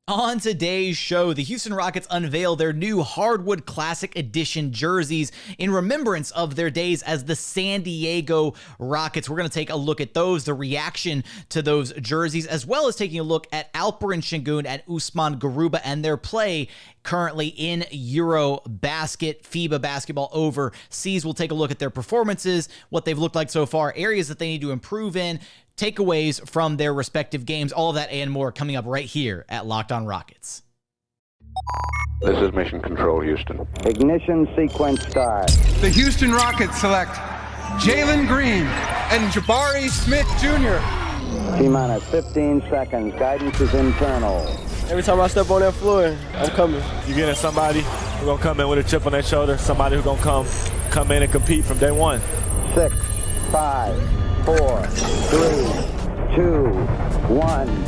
On today's show, the Houston Rockets unveil their new Hardwood Classic Edition jerseys in remembrance of their days as the San Diego Rockets. We're going to take a look at those, the reaction to those jerseys, as well as taking a look at Alperen Sengun and Usman Garuba and their play currently in EuroBasket, FIBA basketball overseas. We'll take a look at their performances, what they've looked like so far, areas that they need to improve in, takeaways from their respective games, all of that and more coming up right here at Locked On Rockets. This is Mission Control, Houston. Ignition sequence start. The Houston Rockets select Jalen Green and Jabari Smith Jr. T-minus 15 seconds. Guidance is internal. Every time I step on that floor, I'm coming. You're getting somebody who's going to come in with a chip on their shoulder, somebody who's going to come in and compete from day one. 6, 5, 4, 3, 2, 1.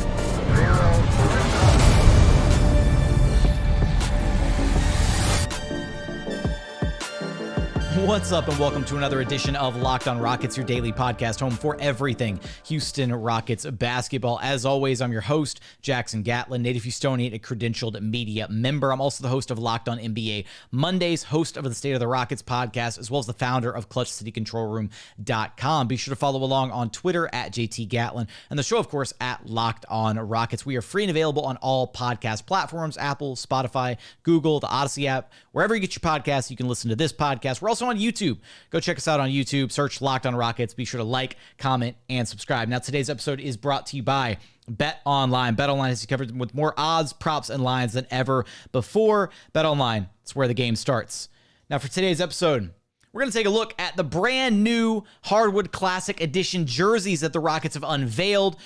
What's up, and welcome to another edition of Locked On Rockets, your daily podcast home for everything Houston Rockets basketball. As always, I'm your host, Jackson Gatlin, native Houstonian, a credentialed media member. I'm also the host of Locked On NBA Mondays, host of the State of the Rockets podcast, as well as the founder of ClutchCityControlRoom.com. Be sure to follow along on Twitter at JT Gatlin, and the show, of course, at Locked On Rockets. We are free and available on all podcast platforms: Apple, Spotify, Google, the Odyssey app. Wherever you get your podcasts, you can listen to this podcast. We're also on YouTube. Go check us out on YouTube. Search Locked On Rockets. Be sure to like, comment, and subscribe. Now, today's episode is brought to you by BetOnline. BetOnline has you covered with more odds, props, and lines than ever before. BetOnline, it's where the game starts. Now, for today's episode, we're going to take a look at the brand new Hardwood Classic Edition jerseys that the Rockets have unveiled,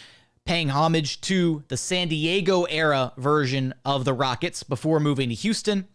paying homage to the San Diego era version of the Rockets before moving to Houston.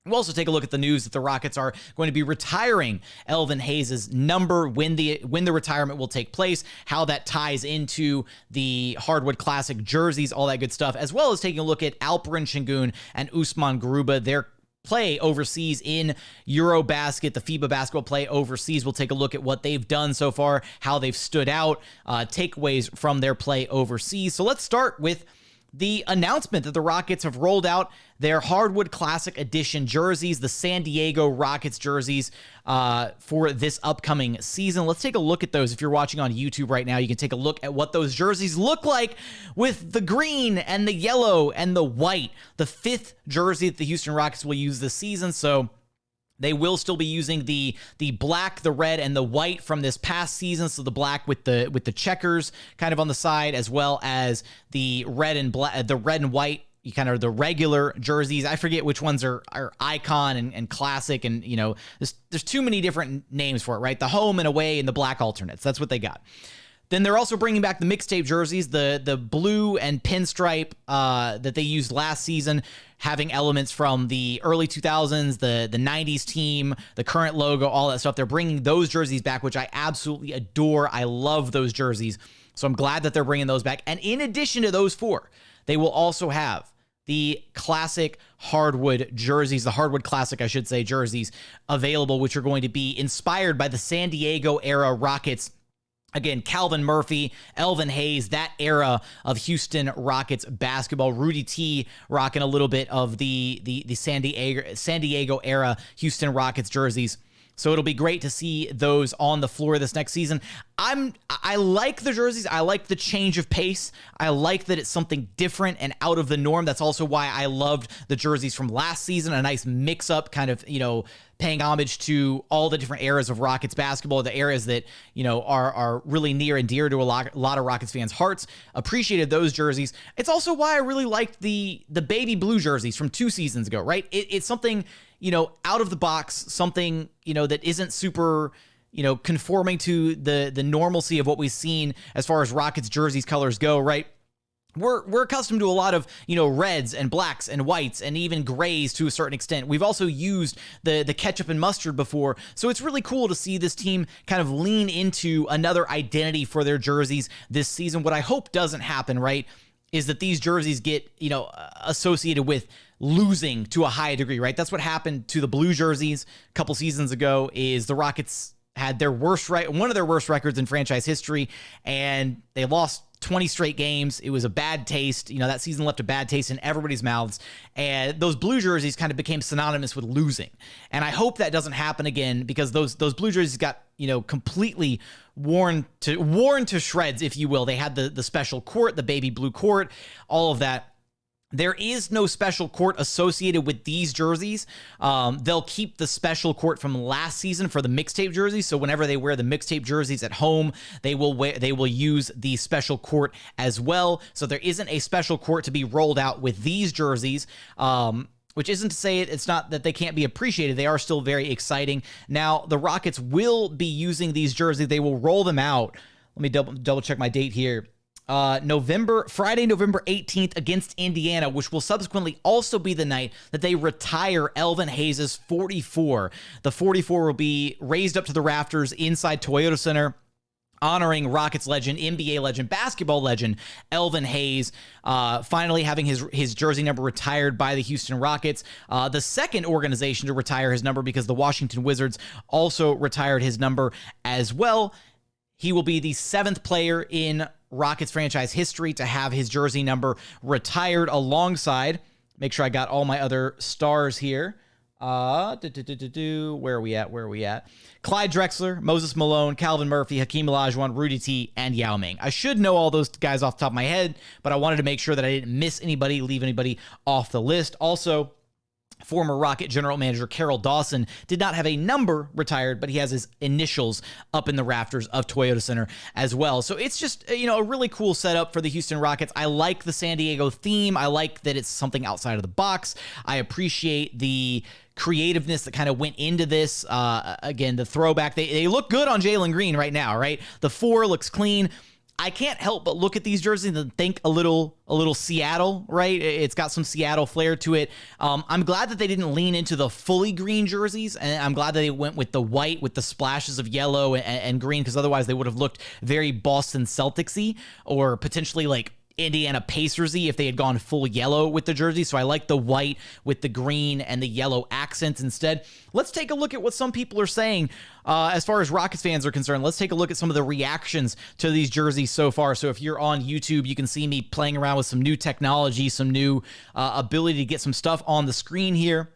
We'll also take a look at the news that the Rockets are going to be retiring Elvin Hayes' number, when the retirement will take place, how that ties into the Hardwood Classic jerseys, all that good stuff, as well as taking a look at Alperen Sengun and Usman Garuba, their play overseas in EuroBasket, the FIBA basketball play overseas. We'll take a look at what they've done so far, how they've stood out, takeaways from their play overseas. So let's start with the announcement that the Rockets have rolled out their Hardwood Classic Edition jerseys, the San Diego Rockets jerseys, for this upcoming season. Let's take a look at those. If you're watching on YouTube right now, you can take a look at what those jerseys look like with the green and the yellow and the white, the fifth jersey that the Houston Rockets will use this season. So they will still be using the black, the red, and the white from this past season. So the black with the checkers kind of on the side, as well as the red and black, the red and white, kind of the regular jerseys. I forget which ones are icon and classic, and there's too many different names for it, right? The home and away and the black alternates. That's what they got. Then they're also bringing back the mixtape jerseys, the blue and pinstripe that they used last season, having elements from the early 2000s, the 90s team, the current logo, all that stuff. They're bringing those jerseys back, which I absolutely adore. I love those jerseys. So I'm glad that they're bringing those back. And in addition to those four, they will also have the classic hardwood jerseys, the Hardwood Classic, I should say, jerseys available, which are going to be inspired by the San Diego era Rockets. Again, Calvin Murphy, Elvin Hayes, that era of Houston Rockets basketball. Rudy T rocking a little bit of the San Diego era Houston Rockets jerseys. So it'll be great to see those on the floor this next season. I like the jerseys. I like the change of pace. I like that it's something different and out of the norm. That's also why I loved the jerseys from last season. A nice mix-up, kind of, paying homage to all the different eras of Rockets basketball, the eras that, are really near and dear to a lot of Rockets fans' hearts. Appreciated those jerseys. It's also why I really liked the baby blue jerseys from 2 seasons ago, right? It's something, out of the box, something, that isn't super, conforming to the normalcy of what we've seen as far as Rockets jerseys colors go, right? We're accustomed to a lot of, reds and blacks and whites and even grays to a certain extent. We've also used the ketchup and mustard before. So it's really cool to see this team kind of lean into another identity for their jerseys this season. What I hope doesn't happen, right, is that these jerseys get, associated with losing to a high degree, right? That's what happened to the blue jerseys a couple seasons ago. Is the Rockets had one of their worst records in franchise history, and they lost 20 straight games. It was a bad taste. That season left a bad taste in everybody's mouths. And those blue jerseys kind of became synonymous with losing. And I hope that doesn't happen again, because those blue jerseys got, completely worn to shreds, if you will. They had the special court, the baby blue court, all of that. There is no special court associated with these jerseys. They'll keep the special court from last season for the mixtape jerseys. So whenever they wear the mixtape jerseys at home, they will use the special court as well. So there isn't a special court to be rolled out with these jerseys. Which isn't to say it's not that they can't be appreciated. They are still very exciting. Now, the Rockets will be using these jerseys. They will roll them out. Let me double check my date here. Friday, November 18th against Indiana, which will subsequently also be the night that they retire Elvin Hayes' 44. The 44 will be raised up to the rafters inside Toyota Center, honoring Rockets legend, NBA legend, basketball legend, Elvin Hayes, finally having his jersey number retired by the Houston Rockets. The second organization to retire his number, because the Washington Wizards also retired his number as well. He will be the 7th player in Rockets franchise history to have his jersey number retired, alongside, make sure I got all my other stars here. Where are we at? Clyde Drexler, Moses Malone, Calvin Murphy, Hakeem Olajuwon, Rudy T, and Yao Ming. I should know all those guys off the top of my head, but I wanted to make sure that I didn't miss anybody, leave anybody off the list. Also, former Rocket general manager Carroll Dawson did not have a number retired, but he has his initials up in the rafters of Toyota Center as well. So it's just, a really cool setup for the Houston Rockets. I like the San Diego theme. I like that it's something outside of the box. I appreciate the creativeness that kind of went into this. Again, the throwback. They look good on Jalen Green right now, right? The 4 looks clean. I can't help but look at these jerseys and think a little Seattle, right? It's got some Seattle flair to it. I'm glad that they didn't lean into the fully green jerseys, and I'm glad that they went with the white with the splashes of yellow and green, because otherwise they would have looked very Boston Celtics-y, or potentially like Indiana Pacers-y if they had gone full yellow with the jersey. So I like the white with the green and the yellow accents instead. Let's take a look at what some people are saying as far as Rockets fans are concerned. Let's take a look at some of the reactions to these jerseys so far. So if you're on YouTube, you can see me playing around with some new technology, some new ability to get some stuff on the screen here.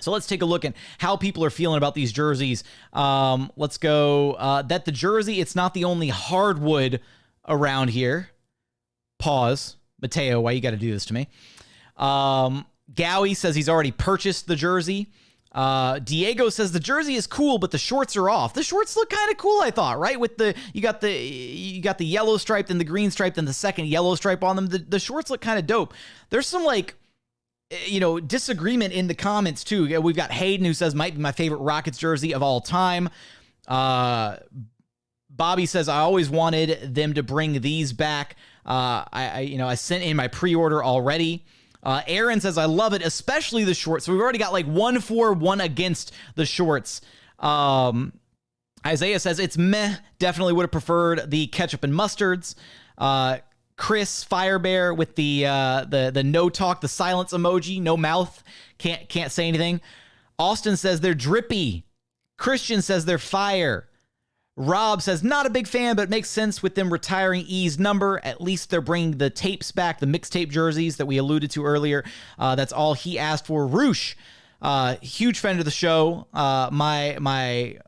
So let's take a look at how people are feeling about these jerseys. Let's go. That the jersey, it's not the only hardwood around here. Pause. Mateo, why you got to do this to me? Gowie says he's already purchased the jersey. Diego says the jersey is cool, but the shorts are off. The shorts look kind of cool, I thought, right? With you got the yellow stripe and the green stripe and the second yellow stripe on them. The shorts look kind of dope. There's some disagreement in the comments too. We've got Hayden, who says might be my favorite Rockets jersey of all time. Bobby says I always wanted them to bring these back. I sent in my pre-order already. Aaron says I love it, especially the shorts. So we've already got like 1 for, 1 against the shorts. Isaiah says it's meh. Definitely would have preferred the ketchup and mustards. Chris Firebear with the no talk, the silence emoji, no mouth, can't say anything. Austin says they're drippy. Christian says they're fire. Rob says, not a big fan, but it makes sense with them retiring E's number. At least they're bringing the tapes back, the mixtape jerseys that we alluded to earlier. That's all he asked for. Roosh, huge fan of the show. My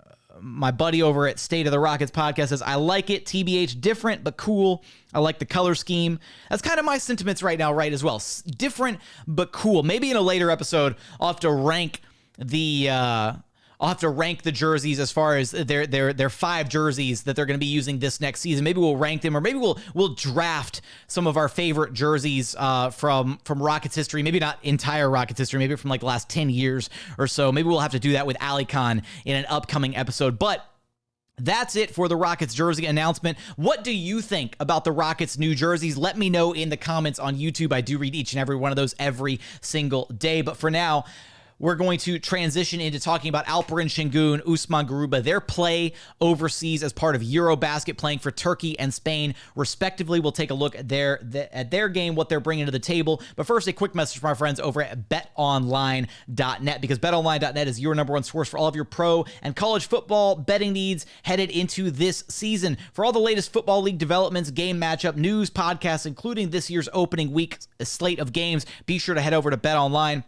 buddy over at State of the Rockets podcast says, I like it. TBH, different but cool. I like the color scheme. That's kind of my sentiments right now, right, as well. Different but cool. Maybe in a later episode, I'll have to rank the jerseys as far as their 5 jerseys that they're going to be using this next season. Maybe we'll rank them, or maybe we'll draft some of our favorite jerseys from Rockets history. Maybe not entire Rockets history, maybe from like the last 10 years or so. Maybe we'll have to do that with Ali Khan in an upcoming episode. But that's it for the Rockets jersey announcement. What do you think about the Rockets new jerseys? Let me know in the comments on YouTube. I do read each and every one of those every single day. But for now, we're going to transition into talking about Alperen Sengun Usman Garuba, their play overseas as part of EuroBasket, playing for Turkey and Spain, respectively. We'll take a look at their game, what they're bringing to the table. But first, a quick message from our friends over at BetOnline.net, because BetOnline.net is your number one source for all of your pro and college football betting needs headed into this season. For all the latest football league developments, game matchup, news, podcasts, including this year's opening week slate of games, be sure to head over to BetOnline.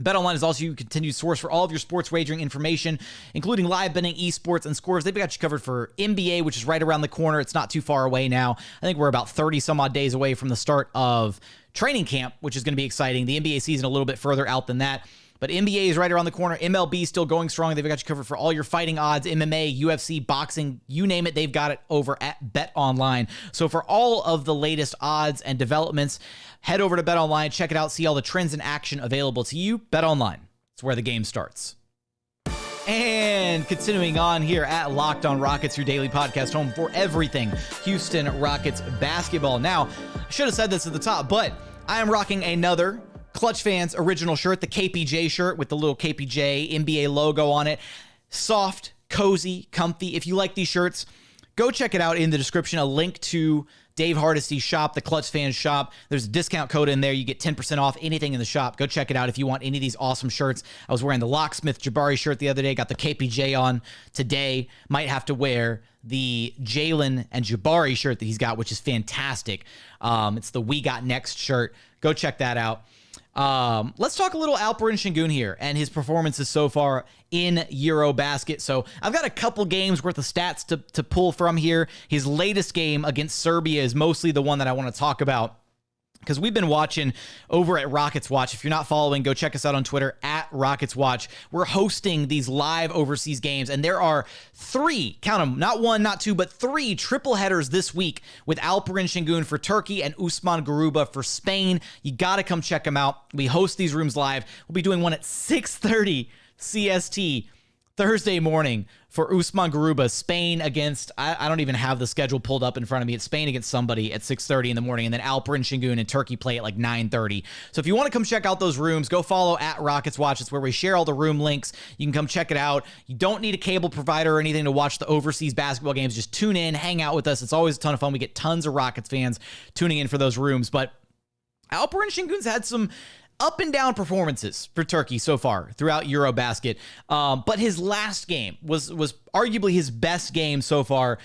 BetOnline is also your continued source for all of your sports wagering information, including live betting, esports, and scores. They've got you covered for NBA, which is right around the corner. It's not too far away now. I think we're about 30 some odd days away from the start of training camp, which is going to be exciting. The NBA season a little bit further out than that. But NBA is right around the corner. MLB still going strong. They've got you covered for all your fighting odds, MMA, UFC, boxing, you name it. They've got it over at BetOnline. So for all of the latest odds and developments, head over to BetOnline, check it out, see all the trends in action available to you. BetOnline, it's where the game starts. And continuing on here at Locked On Rockets, your daily podcast home for everything Houston Rockets basketball. Now, I should have said this at the top, but I am rocking another Clutch Fans original shirt, the KPJ shirt with the little KPJ NBA logo on it. Soft, cozy, comfy. If you like these shirts, go check it out in the description. A link to Dave Hardisty's shop, the Clutch Fans shop. There's a discount code in there. You get 10% off anything in the shop. Go check it out if you want any of these awesome shirts. I was wearing the Locksmith Jabari shirt the other day. Got the KPJ on today. Might have to wear the Jalen and Jabari shirt that he's got, which is fantastic. It's the We Got Next shirt. Go check that out. Let's talk a little Alperen Sengun here and his performances so far in EuroBasket. So I've got a couple games worth of stats to pull from here. His latest game against Serbia is mostly the one that I want to talk about, because we've been watching over at Rockets Watch. If you're not following, go check us out on Twitter at Rockets Watch. We're hosting these live overseas games, and there are three, count them, not one, not two, but three triple headers this week with Alperen Sengun for Turkey and Usman Garuba for Spain. You got to come check them out. We host these rooms live. We'll be doing one at 6:30 CST Thursday morning for Usman Garuba, Spain against, I don't even have the schedule pulled up in front of me. It's Spain against somebody at 6:30 in the morning, and then Alperen Sengun and Turkey play at like 9:30. So if you want to come check out those rooms, go follow at Rockets Watch. It's where we share all the room links. You can come check it out. You don't need a cable provider or anything to watch the overseas basketball games. Just tune in, hang out with us. It's always a ton of fun. We get tons of Rockets fans tuning in for those rooms. But Alperen Sengun's had some up and down performances for Turkey so far throughout EuroBasket. But his last game was arguably his best game so far.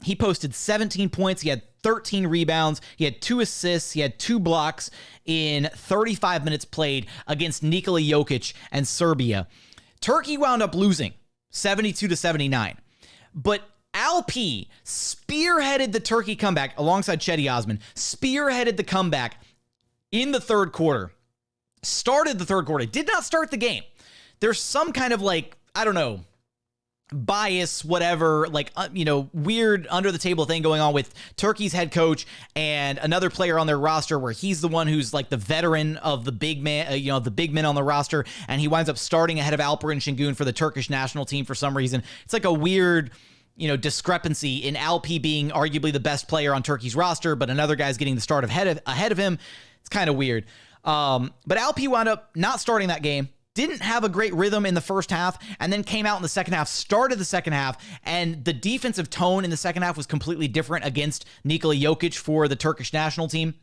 He posted 17 points. He had 13 rebounds. He had 2 assists. He had 2 blocks in 35 minutes played against Nikola Jokic and Serbia. Turkey wound up losing 72-79. But Al P spearheaded the Turkey comeback alongside Cedi Osman, spearheaded the comeback in the third quarter, started the third quarter, did not start the game. There's some kind of bias, whatever, weird under the table thing going on with Turkey's head coach and another player on their roster where he's the one who's like the veteran of the big man, the big men on the roster. And he winds up starting ahead of Alperen Sengun for the Turkish national team for some reason. It's like a weird, discrepancy in Alp being arguably the best player on Turkey's roster, but another guy's getting the start ahead of him. It's kind of weird. But Alp wound up not starting that game, didn't have a great rhythm in the first half, and then came out in the second half, started the second half, and the defensive tone in the second half was completely different against Nikola Jokic for the Turkish national team.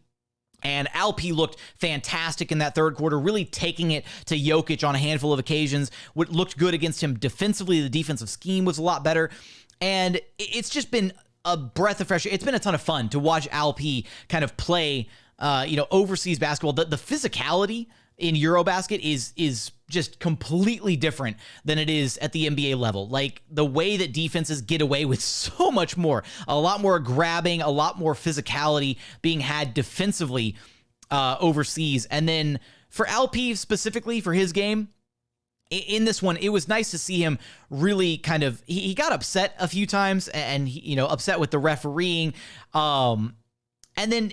And Alp looked fantastic in that third quarter, really taking it to Jokic on a handful of occasions. What looked good against him defensively, the defensive scheme was a lot better. And it's just been a breath of fresh air. It's been a ton of fun to watch Alp kind of play overseas basketball. The physicality in EuroBasket is just completely different than it is at the NBA level. Like the way that defenses get away with so much more, a lot more grabbing, a lot more physicality being had defensively overseas. And then for Alp specifically for his game, in this one, it was nice to see him really kind of, he got upset a few times and, upset with the refereeing. And then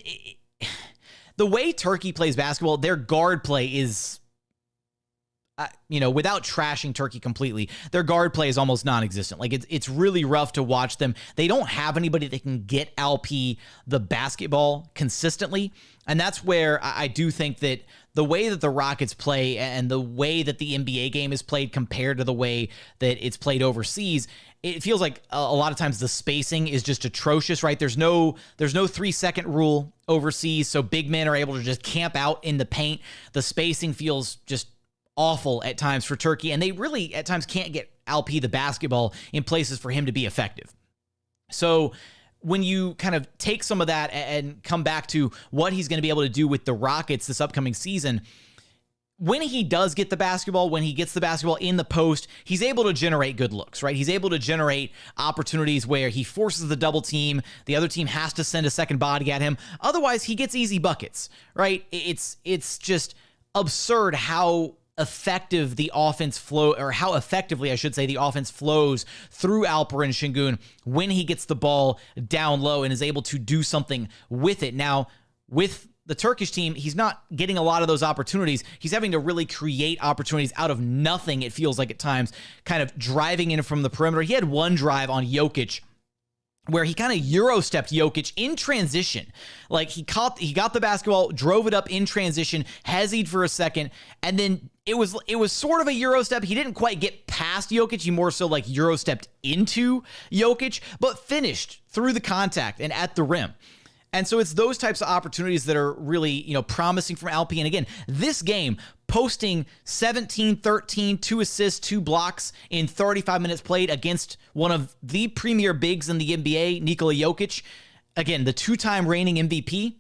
the way Turkey plays basketball, their guard play is without trashing Turkey completely, their guard play is almost non-existent. Like it's really rough to watch them. They don't have anybody that can get LP the basketball consistently. And that's where I do think that the way that the Rockets play and the way that the NBA game is played compared to the way that it's played overseas, it feels like a lot of times the spacing is just atrocious, right? There's no 3-second rule overseas, so big men are able to just camp out in the paint. The spacing feels just awful at times for Turkey, and they really at times can't get LP the basketball in places for him to be effective. So when you kind of take some of that and come back to what he's going to be able to do with the Rockets this upcoming season, when he does get the basketball, when he gets the basketball in the post, he's able to generate good looks, right? He's able to generate opportunities where he forces the double team. The other team has to send a second body at him. Otherwise, he gets easy buckets, right? It's just absurd how effective the offense flow, or how effectively, I should say, the offense flows through Alperen Sengun when he gets the ball down low and is able to do something with it. Now, with the Turkish team, he's not getting a lot of those opportunities. He's having to really create opportunities out of nothing, it feels like at times, kind of driving in from the perimeter. He had one drive on Jokic where he kind of Euro-stepped Jokic in transition. Like he got the basketball, drove it up in transition, hesied for a second, and then it was sort of a Euro-step. He didn't quite get past Jokic. He more so like Euro-stepped into Jokic, but finished through the contact and at the rim. And so it's those types of opportunities that are really, promising from LP. And again, this game, posting 17, 13, 2 assists, 2 blocks in 35 minutes played against one of the premier bigs in the NBA, Nikola Jokic. Again, the 2-time reigning MVP.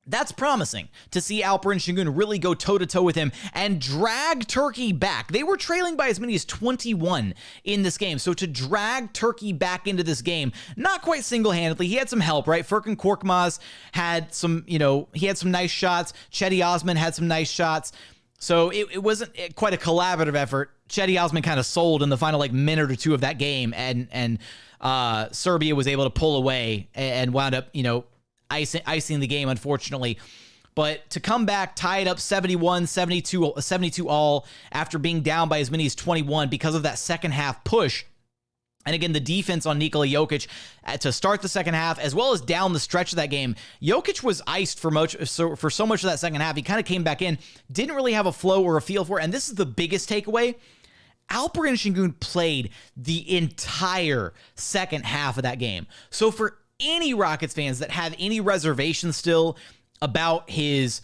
That's promising to see Alperen Sengun really go toe-to-toe with him and drag Turkey back. They were trailing by as many as 21 in this game. So to drag Turkey back into this game, not quite single-handedly. He had some help, right? Furkan Korkmaz had some, he had some nice shots. Jae'Sean Osman had some nice shots. So it wasn't quite a collaborative effort. Jae'Sean Osman kind of sold in the final minute or two of that game, and Serbia was able to pull away and wound up, icing the game, unfortunately. But to come back, tie it up 71, 72 all after being down by as many as 21 because of that second half push. And again, the defense on Nikola Jokic to start the second half, as well as down the stretch of that game. Jokic was iced for so much of that second half. He kind of came back in, didn't really have a flow or a feel for it. And this is the biggest takeaway. Alperen Sengun played the entire second half of that game. So for any Rockets fans that have any reservations still about his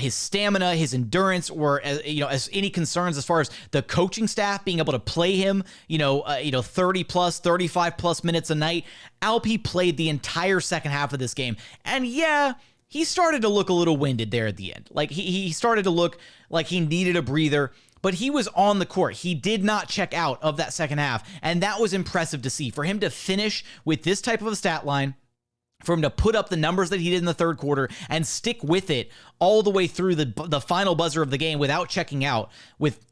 stamina, his endurance, or as any concerns as far as the coaching staff being able to play him, 30 plus, 35 plus minutes a night, LP played the entire second half of this game. And yeah, he started to look a little winded there at the end. Like he started to look like he needed a breather. But he was on the court. He did not check out of that second half. And that was impressive to see. For him to finish with this type of a stat line, for him to put up the numbers that he did in the third quarter and stick with it all the way through the final buzzer of the game without checking out.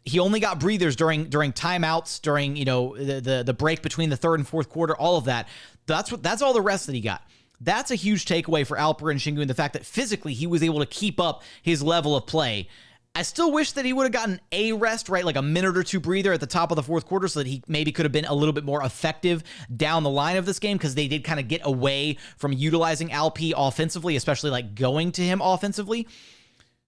He only got breathers during timeouts, during the break between the third and fourth quarter, all of that. That's all the rest that he got. That's a huge takeaway for Alperen Sengun, the fact that physically he was able to keep up his level of play. I still wish that he would have gotten a rest, right? Like a minute or two breather at the top of the fourth quarter so that he maybe could have been a little bit more effective down the line of this game, because they did kind of get away from utilizing LP offensively, especially like going to him offensively.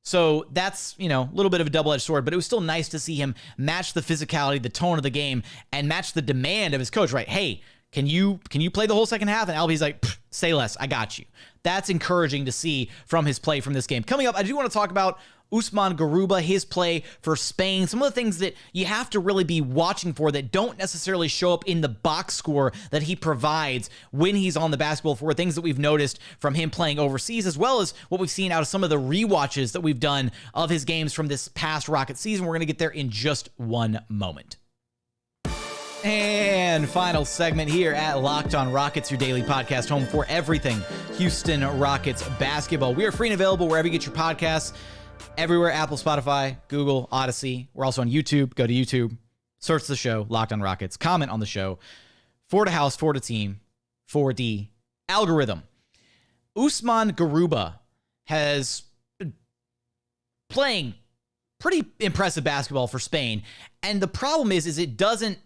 So that's, a little bit of a double-edged sword, but it was still nice to see him match the physicality, the tone of the game, and match the demand of his coach, right? Hey, can you play the whole second half? And LP's like, say less, I got you. That's encouraging to see from his play from this game. Coming up, I do want to talk about Usman Garuba, his play for Spain, some of the things that you have to really be watching for that don't necessarily show up in the box score that he provides when he's on the basketball floor, things that we've noticed from him playing overseas, as well as what we've seen out of some of the rewatches that we've done of his games from this past Rocket season. We're going to get there in just one moment. And final segment here at Locked On Rockets, your daily podcast home for everything Houston Rockets basketball. We are free and available wherever you get your podcasts. Everywhere, Apple, Spotify, Google, Odyssey. We're also on YouTube. Go to YouTube, search the show, Locked On Rockets, comment on the show. For the house, for the team, for the algorithm. Usman Garuba has been playing pretty impressive basketball for Spain. And the problem is it doesn't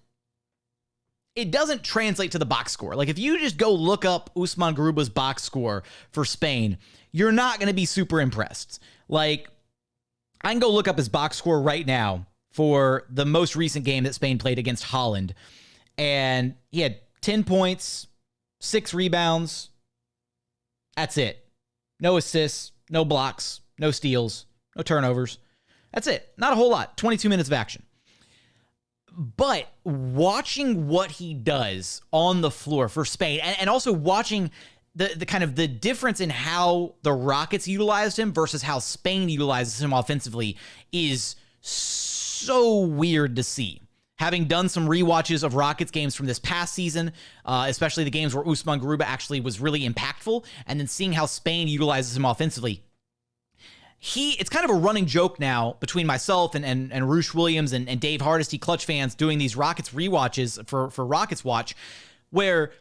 translate to the box score. Like if you just go look up Usman Garuba's box score for Spain, you're not going to be super impressed. Like I can go look up his box score right now for the most recent game that Spain played against Holland. And he had 10 points, 6 rebounds. That's it. No assists, no blocks, no steals, no turnovers. That's it. Not a whole lot. 22 minutes of action. But watching what he does on the floor for Spain, and also watching the kind of the difference in how the Rockets utilized him versus how Spain utilizes him offensively is so weird to see. Having done some rewatches of Rockets games from this past season, especially the games where Usman Garuba actually was really impactful, and then seeing how Spain utilizes him offensively, it's kind of a running joke now between myself and Roosh Williams and Dave Hardesty Clutch fans doing these Rockets rewatches for Rockets Watch, where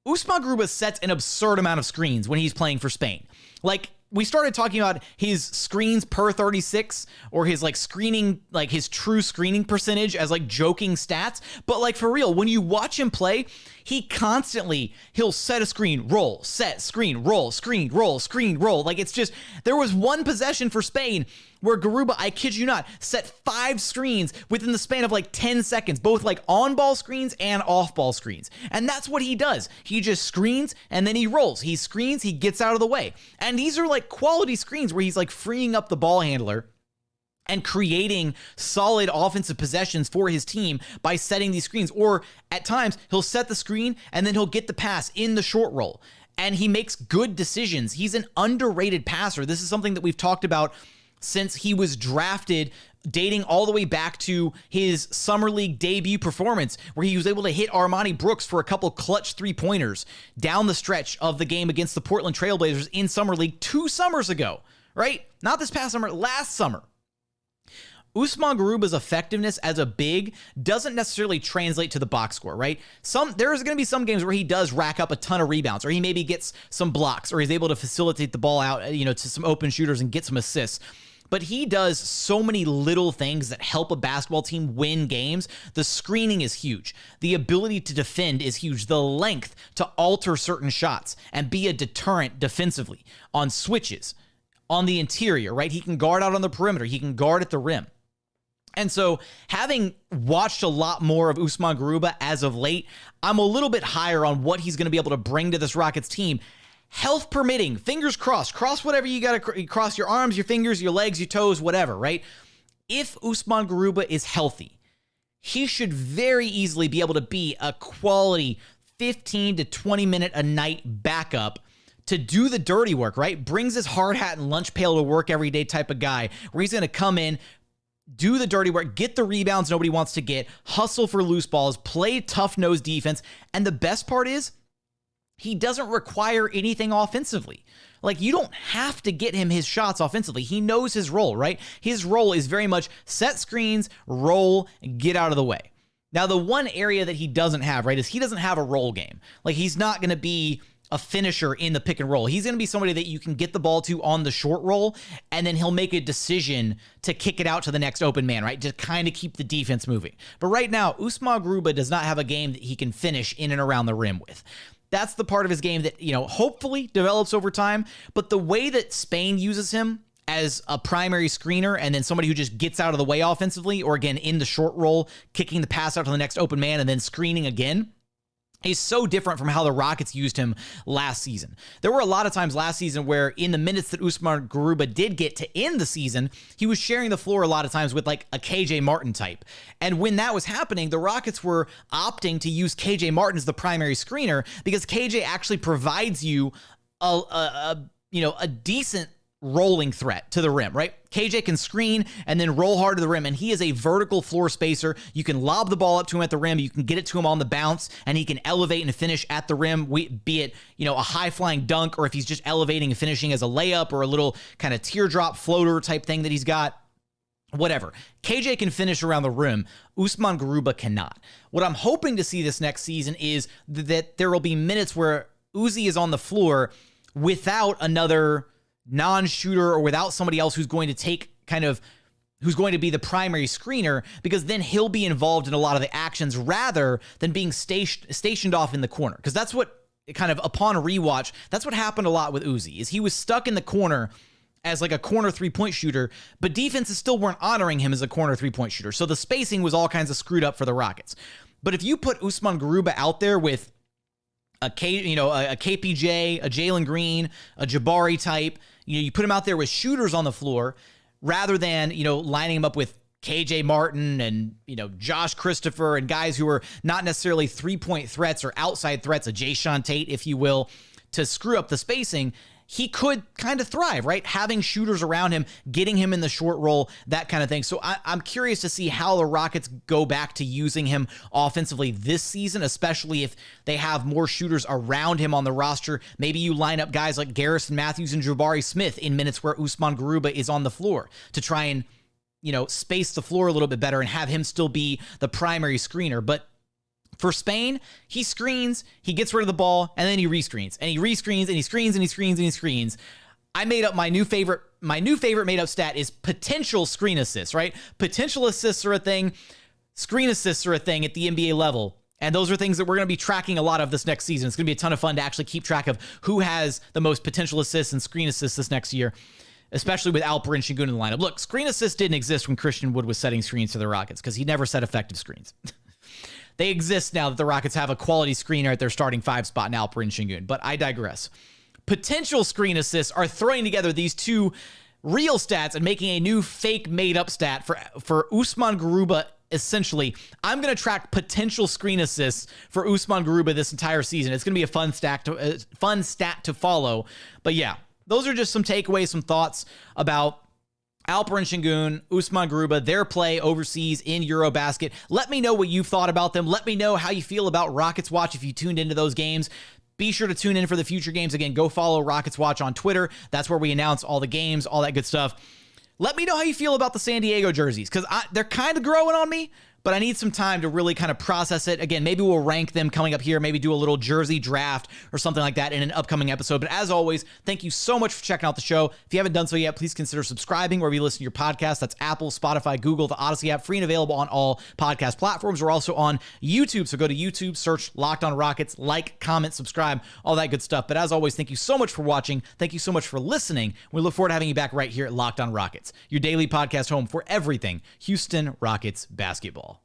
Usman Garuba sets an absurd amount of screens when he's playing for Spain. Like, we started talking about his screens per 36 or his screening, his true screening percentage as joking stats. But for real, when you watch him play, he'll set a screen, roll, set, screen, roll, screen, roll, screen, roll. It's just, there was one possession for Spain where Garuba, I kid you not, set 5 screens within the span of 10 seconds, both on-ball screens and off-ball screens. And that's what he does. He just screens and then he rolls. He screens, he gets out of the way. And these are quality screens where he's freeing up the ball handler and creating solid offensive possessions for his team by setting these screens. Or at times, he'll set the screen and then he'll get the pass in the short roll. And he makes good decisions. He's an underrated passer. This is something that we've talked about since he was drafted, dating all the way back to his Summer League debut performance, where he was able to hit Armani Brooks for a couple clutch 3-pointers down the stretch of the game against the Portland Trailblazers in Summer League 2 summers ago, right? Not this past summer, last summer. Usman Garuba's effectiveness as a big doesn't necessarily translate to the box score, right? There's going to be some games where he does rack up a ton of rebounds, or he maybe gets some blocks, or he's able to facilitate the ball out, to some open shooters and get some assists. But he does so many little things that help a basketball team win games. The screening is huge. The ability to defend is huge. The length to alter certain shots and be a deterrent defensively on switches, on the interior, right? He can guard out on the perimeter. He can guard at the rim. And so, having watched a lot more of Usman Garuba as of late, I'm a little bit higher on what he's going to be able to bring to this Rockets team. Health permitting, fingers crossed, cross whatever you got to cross, your arms, your fingers, your legs, your toes, whatever, right? If Usman Garuba is healthy, he should very easily be able to be a quality 15 to 20 minute a night backup to do the dirty work, right? Brings his hard hat and lunch pail to work every day type of guy, where he's going to come in, do the dirty work, get the rebounds nobody wants to get, hustle for loose balls, play tough-nosed defense, and the best part is, he doesn't require anything offensively. You don't have to get him his shots offensively. He knows his role, right? His role is very much set screens, roll, get out of the way. Now, the one area that he doesn't have, right, is he doesn't have a roll game. He's not going to be a finisher in the pick and roll. He's going to be somebody that you can get the ball to on the short roll, and then he'll make a decision to kick it out to the next open man, right? To kind of keep the defense moving. But right now, Usman Garuba does not have a game that he can finish in and around the rim with. That's the part of his game that, hopefully develops over time. But the way that Spain uses him as a primary screener and then somebody who just gets out of the way offensively, or again, in the short roll, kicking the pass out to the next open man and then screening again, is so different from how the Rockets used him last season. There were a lot of times last season where in the minutes that Usman Garuba did get to end the season, he was sharing the floor a lot of times with a KJ Martin type. And when that was happening, the Rockets were opting to use KJ Martin as the primary screener because KJ actually provides you a decent rolling threat to the rim, right? KJ can screen and then roll hard to the rim, and he is a vertical floor spacer. You can lob the ball up to him at the rim, you can get it to him on the bounce, and he can elevate and finish at the rim, be it, a high-flying dunk, or if he's just elevating and finishing as a layup or a little kind of teardrop floater type thing that he's got. Whatever. KJ can finish around the rim. Usman Garuba cannot. What I'm hoping to see this next season is that there will be minutes where Uzi is on the floor without another non-shooter or without somebody else who's going to take kind of who's going to be the primary screener, because then he'll be involved in a lot of the actions rather than being stationed off in the corner. Because that's what kind of upon rewatch, that's what happened a lot with Uzi, is he was stuck in the corner as like a corner three-point shooter, but defenses still weren't honoring him as a corner three-point shooter. So the spacing was all kinds of screwed up for the Rockets. But if you put Usman Garuba out there with a KPJ, a Jalen Green, a Jabari type, you put him out there with shooters on the floor, rather than, lining him up with KJ Martin and, Josh Christopher and guys who are not necessarily three-point threats or outside threats, a Jae'Sean Tate, if you will, to screw up the spacing, he could kind of thrive, right? Having shooters around him, getting him in the short roll, that kind of thing. So I'm curious to see how the Rockets go back to using him offensively this season, especially if they have more shooters around him on the roster. Maybe you line up guys like Garrison Matthews and Jabari Smith in minutes where Usman Garuba is on the floor to try and, space the floor a little bit better and have him still be the primary screener. But for Spain, he screens, he gets rid of the ball, and then he rescreens. And he rescreens, and he screens, and he screens, and he screens. I made up my new favorite made up stat is potential screen assists, right? Potential assists are a thing. Screen assists are a thing at the NBA level. And those are things that we're going to be tracking a lot of this next season. It's going to be a ton of fun to actually keep track of who has the most potential assists and screen assists this next year, especially with Alperen Sengun in the lineup. Look, screen assists didn't exist when Christian Wood was setting screens to the Rockets because he never set effective screens. They exist now that the Rockets have a quality screener at their starting 5 spot in Alperen Sengun, but I digress. Potential screen assists are throwing together these two real stats and making a new fake made-up stat for Usman Garuba. Essentially, I'm going to track potential screen assists for Usman Garuba this entire season. It's going to be a fun stat to follow. But yeah, those are just some takeaways, some thoughts about Alperen Sengun, Usman Garuba, their play overseas in EuroBasket. Let me know what you've thought about them. Let me know how you feel about Rockets Watch if you tuned into those games. Be sure to tune in for the future games. Again, go follow Rockets Watch on Twitter. That's where we announce all the games, all that good stuff. Let me know how you feel about the San Diego jerseys, because they're kind of growing on me, but I need some time to really kind of process it. Again, maybe we'll rank them coming up here, maybe do a little jersey draft or something like that in an upcoming episode. But as always, thank you so much for checking out the show. If you haven't done so yet, please consider subscribing wherever you listen to your podcast. That's Apple, Spotify, Google, the Odyssey app, free and available on all podcast platforms. We're also on YouTube, so go to YouTube, search Locked On Rockets, like, comment, subscribe, all that good stuff. But as always, thank you so much for watching. Thank you so much for listening. We look forward to having you back right here at Locked On Rockets, your daily podcast home for everything Houston Rockets basketball.